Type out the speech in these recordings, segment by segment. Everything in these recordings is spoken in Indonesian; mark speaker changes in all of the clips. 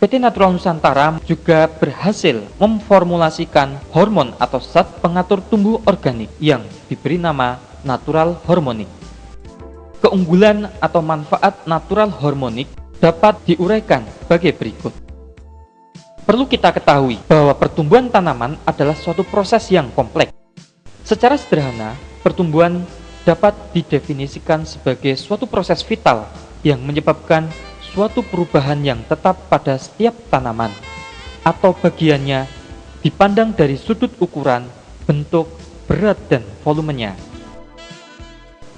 Speaker 1: PT Natural Nusantara juga berhasil memformulasikan hormon atau zat pengatur tumbuh organik yang diberi nama natural hormonik. Keunggulan atau manfaat natural hormonik dapat diuraikan sebagai berikut. Perlu kita ketahui bahwa pertumbuhan tanaman adalah suatu proses yang kompleks. Secara sederhana, pertumbuhan dapat didefinisikan sebagai suatu proses vital yang menyebabkan suatu perubahan yang tetap pada setiap tanaman atau bagiannya dipandang dari sudut ukuran, bentuk, berat, dan volumenya.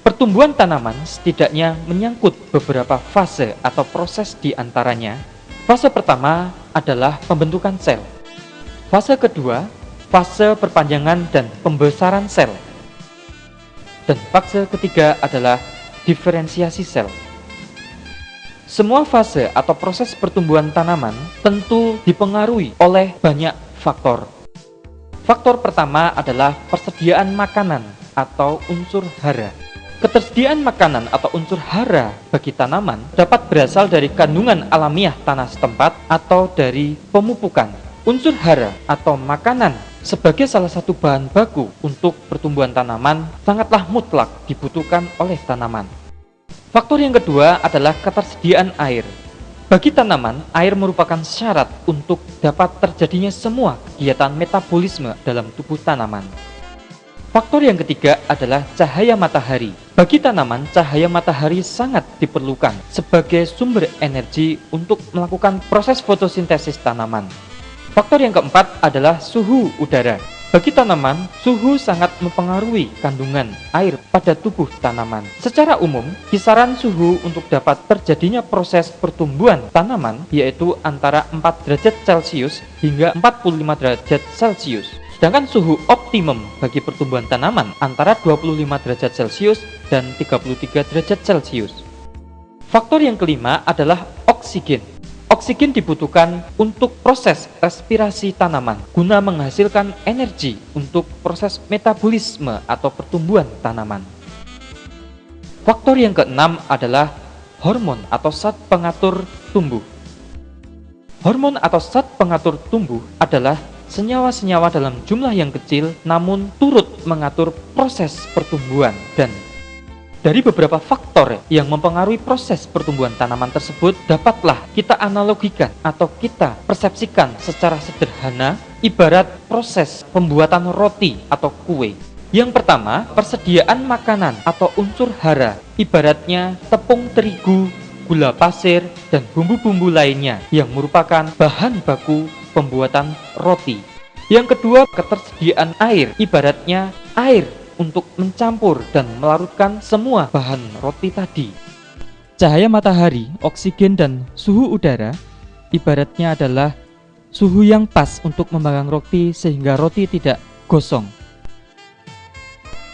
Speaker 1: Pertumbuhan tanaman setidaknya menyangkut beberapa fase atau proses di antaranya. Fase pertama adalah pembentukan sel. Fase kedua, fase perpanjangan dan pembesaran sel. Dan fase ketiga adalah diferensiasi sel. Semua fase atau proses pertumbuhan tanaman tentu dipengaruhi oleh banyak faktor. Faktor pertama adalah persediaan makanan atau unsur hara. Ketersediaan makanan atau unsur hara bagi tanaman dapat berasal dari kandungan alamiah tanah setempat atau dari pemupukan. Unsur hara atau makanan sebagai salah satu bahan baku untuk pertumbuhan tanaman sangatlah mutlak dibutuhkan oleh tanaman. Faktor yang kedua adalah ketersediaan air. Bagi tanaman, air merupakan syarat untuk dapat terjadinya semua kegiatan metabolisme dalam tubuh tanaman. Faktor yang ketiga adalah cahaya matahari. Bagi tanaman, cahaya matahari sangat diperlukan sebagai sumber energi untuk melakukan proses fotosintesis tanaman. Faktor yang keempat adalah suhu udara. Bagi tanaman, suhu sangat mempengaruhi kandungan air pada tubuh tanaman. Secara umum, kisaran suhu untuk dapat terjadinya proses pertumbuhan tanaman yaitu antara 4 derajat Celcius hingga 45 derajat Celcius. Sedangkan suhu optimum bagi pertumbuhan tanaman antara 25 derajat Celcius dan 33 derajat Celcius. Faktor yang kelima adalah oksigen. Oksigen dibutuhkan untuk proses respirasi tanaman guna menghasilkan energi untuk proses metabolisme atau pertumbuhan tanaman. Faktor yang keenam adalah hormon atau zat pengatur tumbuh. Hormon atau zat pengatur tumbuh adalah senyawa-senyawa dalam jumlah yang kecil namun turut mengatur proses pertumbuhan. Dan dari beberapa faktor yang mempengaruhi proses pertumbuhan tanaman tersebut dapatlah kita analogikan atau kita persepsikan secara sederhana ibarat proses pembuatan roti atau kue. Yang pertama, persediaan makanan atau unsur hara, ibaratnya tepung terigu, gula pasir, dan bumbu-bumbu lainnya yang merupakan bahan baku pembuatan roti. Yang kedua, ketersediaan air, ibaratnya air untuk mencampur dan melarutkan semua bahan roti tadi. Cahaya matahari, oksigen, dan suhu udara ibaratnya adalah suhu yang pas untuk memanggang roti sehingga roti tidak gosong.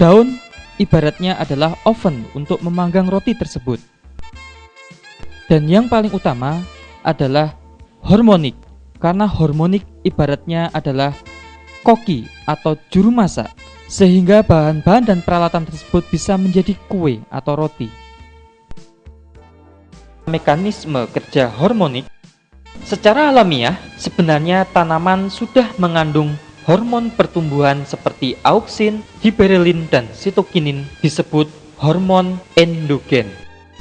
Speaker 1: Daun ibaratnya adalah oven untuk memanggang roti tersebut. Dan yang paling utama adalah hormonik, karena hormonik ibaratnya adalah koki atau juru masak, sehingga bahan-bahan dan peralatan tersebut bisa menjadi kue atau roti. Mekanisme kerja hormonik. Secara alamiah, sebenarnya tanaman sudah mengandung hormon pertumbuhan seperti auksin, giberelin, dan sitokinin, disebut hormon endogen.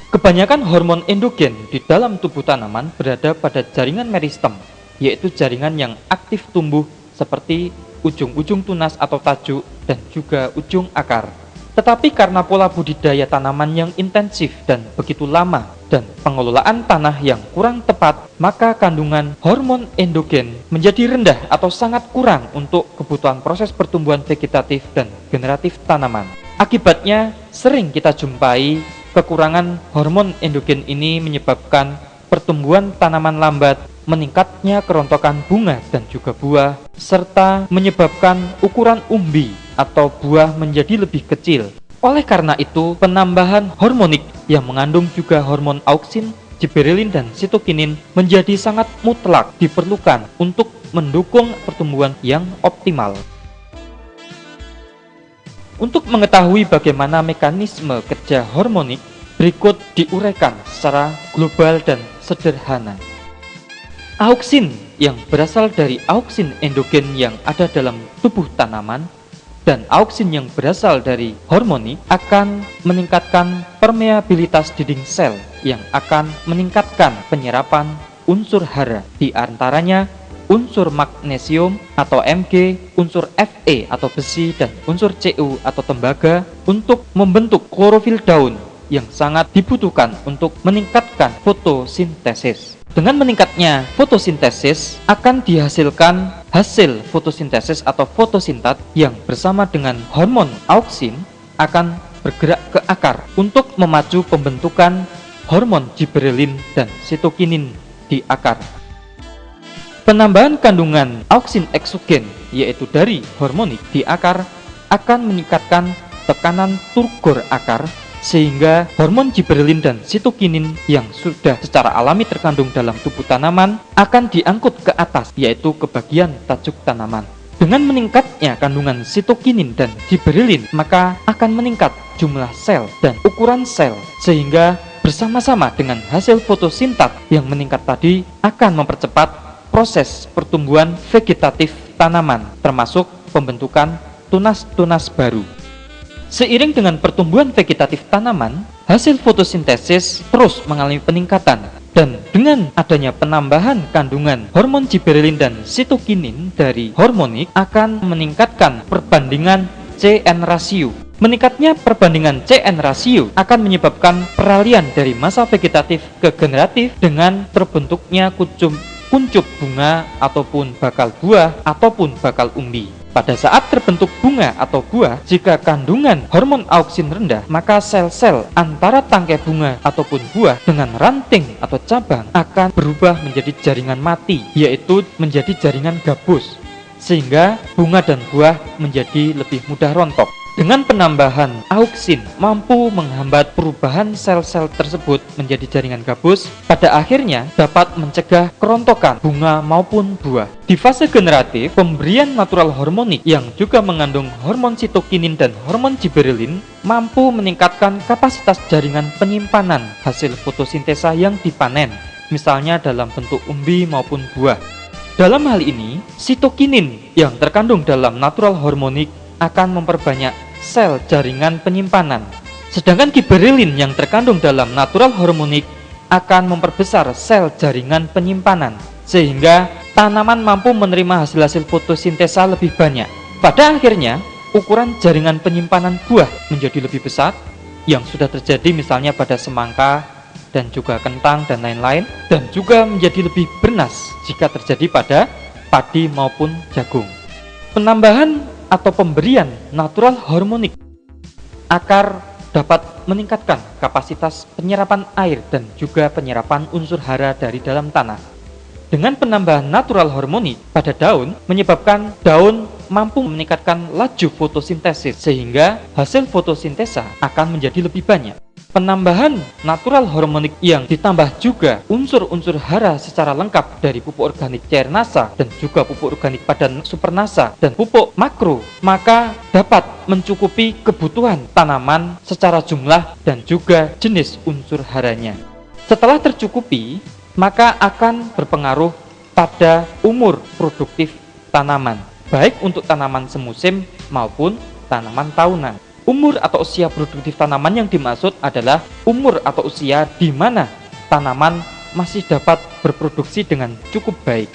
Speaker 1: Kebanyakan hormon endogen di dalam tubuh tanaman berada pada jaringan meristem, yaitu jaringan yang aktif tumbuh seperti ujung-ujung tunas atau tajuk dan juga ujung akar. Tetapi karena pola budidaya tanaman yang intensif dan begitu lama dan pengelolaan tanah yang kurang tepat, maka kandungan hormon endogen menjadi rendah atau sangat kurang untuk kebutuhan proses pertumbuhan vegetatif dan generatif tanaman. Akibatnya, sering kita jumpai kekurangan hormon endogen ini menyebabkan pertumbuhan tanaman lambat, meningkatnya kerontokan bunga dan juga buah, serta menyebabkan ukuran umbi atau buah menjadi lebih kecil. Oleh karena itu, penambahan hormonik yang mengandung juga hormon auksin, giberelin, dan sitokinin menjadi sangat mutlak diperlukan untuk mendukung pertumbuhan yang optimal. Untuk mengetahui bagaimana mekanisme kerja hormonik, berikut diuraikan secara global dan sederhana. Auksin yang berasal dari auksin endogen yang ada dalam tubuh tanaman dan auksin yang berasal dari hormoni akan meningkatkan permeabilitas dinding sel yang akan meningkatkan penyerapan unsur hara, di antaranya unsur magnesium atau Mg, unsur Fe atau besi, dan unsur Cu atau tembaga untuk membentuk klorofil daun yang sangat dibutuhkan untuk meningkatkan fotosintesis. Dengan meningkatnya fotosintesis akan dihasilkan hasil fotosintesis atau fotosintat yang bersama dengan hormon auksin akan bergerak ke akar untuk memacu pembentukan hormon giberelin dan sitokinin di akar. Penambahan kandungan auksin eksogen, yaitu dari hormonik di akar, akan meningkatkan tekanan turgor akar sehingga hormon giberelin dan sitokinin yang sudah secara alami terkandung dalam tubuh tanaman akan diangkut ke atas, yaitu ke bagian tajuk tanaman. Dengan meningkatnya kandungan sitokinin dan giberelin, maka akan meningkat jumlah sel dan ukuran sel, sehingga bersama-sama dengan hasil fotosintat yang meningkat tadi akan mempercepat proses pertumbuhan vegetatif tanaman, termasuk pembentukan tunas-tunas baru. Seiring dengan pertumbuhan vegetatif tanaman, hasil fotosintesis terus mengalami peningkatan, dan dengan adanya penambahan kandungan hormon giberelin dan sitokinin dari hormonik akan meningkatkan perbandingan CN rasio. Meningkatnya perbandingan CN rasio akan menyebabkan peralihan dari masa vegetatif ke generatif dengan terbentuknya kuncup bunga ataupun bakal buah ataupun bakal umbi. Pada saat terbentuk bunga atau buah, jika kandungan hormon auksin rendah, maka sel-sel antara tangkai bunga ataupun buah dengan ranting atau cabang akan berubah menjadi jaringan mati, yaitu menjadi jaringan gabus, sehingga bunga dan buah menjadi lebih mudah rontok. Dengan penambahan auksin mampu menghambat perubahan sel-sel tersebut menjadi jaringan gabus, pada akhirnya dapat mencegah kerontokan bunga maupun buah. Di fase generatif, pemberian natural hormonik yang juga mengandung hormon sitokinin dan hormon giberelin mampu meningkatkan kapasitas jaringan penyimpanan hasil fotosintesa yang dipanen, misalnya dalam bentuk umbi maupun buah. Dalam hal ini, sitokinin yang terkandung dalam natural hormonik akan memperbanyak sel jaringan penyimpanan, sedangkan giberelin yang terkandung dalam natural hormonik akan memperbesar sel jaringan penyimpanan, sehingga tanaman mampu menerima hasil-hasil fotosintesa lebih banyak. Pada akhirnya, ukuran jaringan penyimpanan buah menjadi lebih besar, yang sudah terjadi misalnya pada semangka dan juga kentang dan lain-lain, dan juga menjadi lebih bernas jika terjadi pada padi maupun jagung. Penambahan atau pemberian natural hormonik akar dapat meningkatkan kapasitas penyerapan air dan juga penyerapan unsur hara dari dalam tanah. Dengan penambahan natural hormonik pada daun menyebabkan daun mampu meningkatkan laju fotosintesis, sehingga hasil fotosintesa akan menjadi lebih banyak. Penambahan natural hormonik yang ditambah juga unsur-unsur hara secara lengkap dari pupuk organik cair nasa dan juga pupuk organik padan supernasa dan pupuk makro, maka dapat mencukupi kebutuhan tanaman secara jumlah dan juga jenis unsur haranya. Setelah tercukupi, maka akan berpengaruh pada umur produktif tanaman, baik untuk tanaman semusim maupun tanaman tahunan. Umur atau usia produktif tanaman yang dimaksud adalah umur atau usia di mana tanaman masih dapat berproduksi dengan cukup baik.